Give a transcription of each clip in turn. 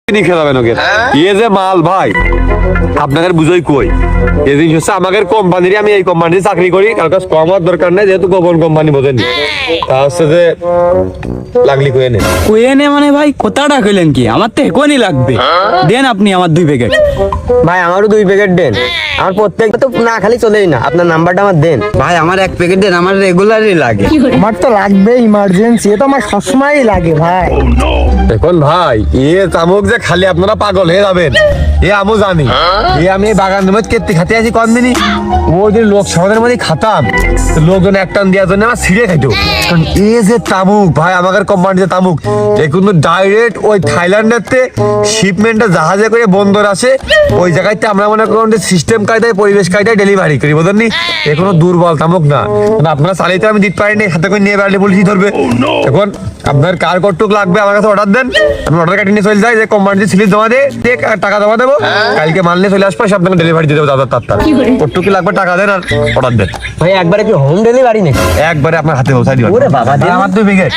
খেলাবেন ওকে ইয়ে যে মাল ভাই আপনাদের বুঝই কই এই জিনিস হচ্ছে আমাদের কোম্পানির আমি এই কোম্পানিতে চাকরি করি কার কাছে কম হওয়ার দরকার নাই যেহেতু গোপন কোম্পানি বোঝেন তা হচ্ছে যে লাগলি কয়ে নে মানে ভাই কোথাটা কইলেন কি আমার তো এখনই লাগবে দেন আপনি আমার 2 প্যাকেট ভাই আমারও 2 প্যাকেট দেন আমার প্রত্যেকটা তো না খালি চলেই না আপনার নাম্বারটা আমার দেন ভাই আমার 1 প্যাকেট দেন আমার রেগুলারই লাগে আমার তো লাগবে ইমার্জেন্সি এটা আমার সবসময়ই লাগে ভাই দেখুন ভাই ইয়ে তামুক যে খালি আপনারা পাগল হয়ে যাবেন এ আমি জানি আমি বাগানের মধ্যে কেটে খাতে আছি কোন দিনই ও যে লোক সমাজের মধ্যে খাতাম লোকজন একটান দেওয়ার জন্য আমার ছিঁড়ে খাইতো কারণ এ যে তামুক ভাই আমাদের কোম্পানি যে তামুক এ কিন্তু ডাইরেক্ট ওই থাইল্যান্ডের শিপমেন্টটা জাহাজে করে বন্দর আসে ওই জায়গাতে আমরা মনে করুন যে সিস্টেম কায়দায় পরিবেশ কায়দায় ডেলিভারি করি বোঝেননি এ কোনো দুর্বল তামুক না আপনারা চালিয়ে আমি দিতে পারিনি হাতে করে নিয়ে বেড়ালে পুলিশ ধরবে এখন আপনার কার কটুক লাগবে আমার কাছে অর্ডার দেন আমি অর্ডার কাটি নিয়ে চলে যাই যে কোম্পানিতে স্লিপ জমা দিয়ে টাকা জমা দেবো কালকে মাল নিয়ে চলে আসবো সব আপনাকে ডেলিভারি দিয়ে দেবো দাদা তার কটুক কি লাগবে টাকা দেন আর অর্ডার দেন ভাই একবারে কি হোম ডেলিভারি নাকি একবারে আপনার হাতে পৌঁছাই দিবেন ওরে বাবা আমার 2 প্যাকেট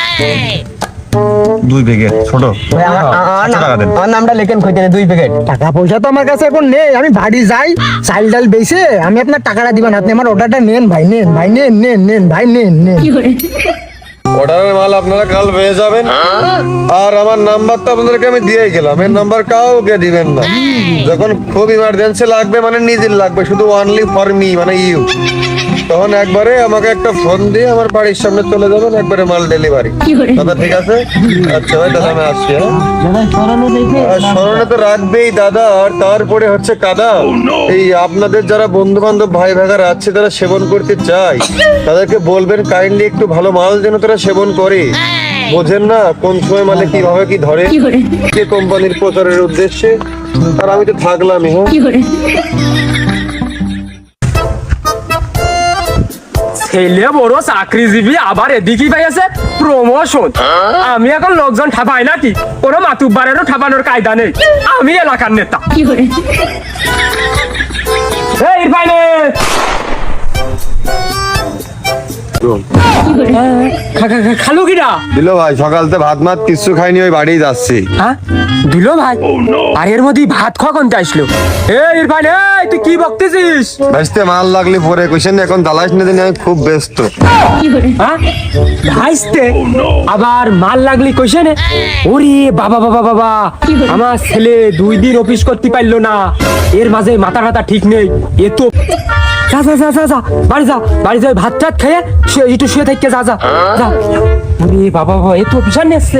2 প্যাকেট ছোট আমার নামটা লেখেন কইতে 2 প্যাকেট টাকা পয়সা তো আমার কাছে এখন নেই আমি বাড়ি যাই চাল ডাল বেচে আমি আপনার টাকাটা দিবেন আপনি আমার অর্ডারটা নেন ভাই নেন ভাই নেন ভাই নেন অর্ডারের মাল আপনারা কাল পেয়ে যাবেন আর আমার নাম্বারটা আপনাদেরকে আমি দিয়েই গেলাম এর নাম্বার কাউকে দিবেন না যখন খুব ইমার্জেন্সি লাগবে মানে নিজের লাগবে শুধু অনলি ফর মি মানে ইউ তখন একবারে আমাকে একটা ফোন দিয়ে আমার বাড়ির সামনে চলে যাবেন একবারে মাল ডেলিভারি দাদা ঠিক আছে আচ্ছা ভাই দাদা আমি আসছি স্মরণে তো রাখবেই দাদা আর তারপরে হচ্ছে কাদা এই আপনাদের যারা বন্ধু বান্ধব ভাই ভাগার আছে তারা সেবন করতে চায় তাদেরকে বলবেন কাইন্ডলি একটু ভালো মাল যেন তারা সেবন করে বোঝেন না কোন সময় মানে কিভাবে কি ধরে যে কোম্পানির প্রচারের উদ্দেশ্যে আর আমি তো থাকলামই হ্যাঁ ছেলে বড় চাকরিজীবী আবার এদিকেই পাইছে প্রমোশন আমি এখন লোকজন ঠাপাই নাকি কোনো মাতুব্বারেরও ঠাপানোর কায়দা নেই আমি এলাকার নেতা এই পাইনে খালু কিরা দিল ভাই সকালতে ভাত মাত কিছু খাইনি ওই বাড়ি যাচ্ছি হ্যাঁ দিল ভাই আর এর মধ্যে ভাত খাওয়া কোনটা আসলো এই ইরফান এই তুই কি বকতেছিস ভাইস্তে মাল লাগলে পরে কইছেন এখন দালাস নিতে আমি খুব ব্যস্ত হ্যাঁ ভাইস্তে আবার মাল লাগলি কইছেন ওরে বাবা বাবা বাবা আমার ছেলে 2 দিন অফিস করতে পারলো না এর মাঝে মাথা টাথা ঠিক নেই এ তো যা বাড়ি যা ভাত টাত খেয়ে একটু শুয়ে থেকে যা ওরে বাবা বাবা এ তো অফিসার নিয়ে আসছে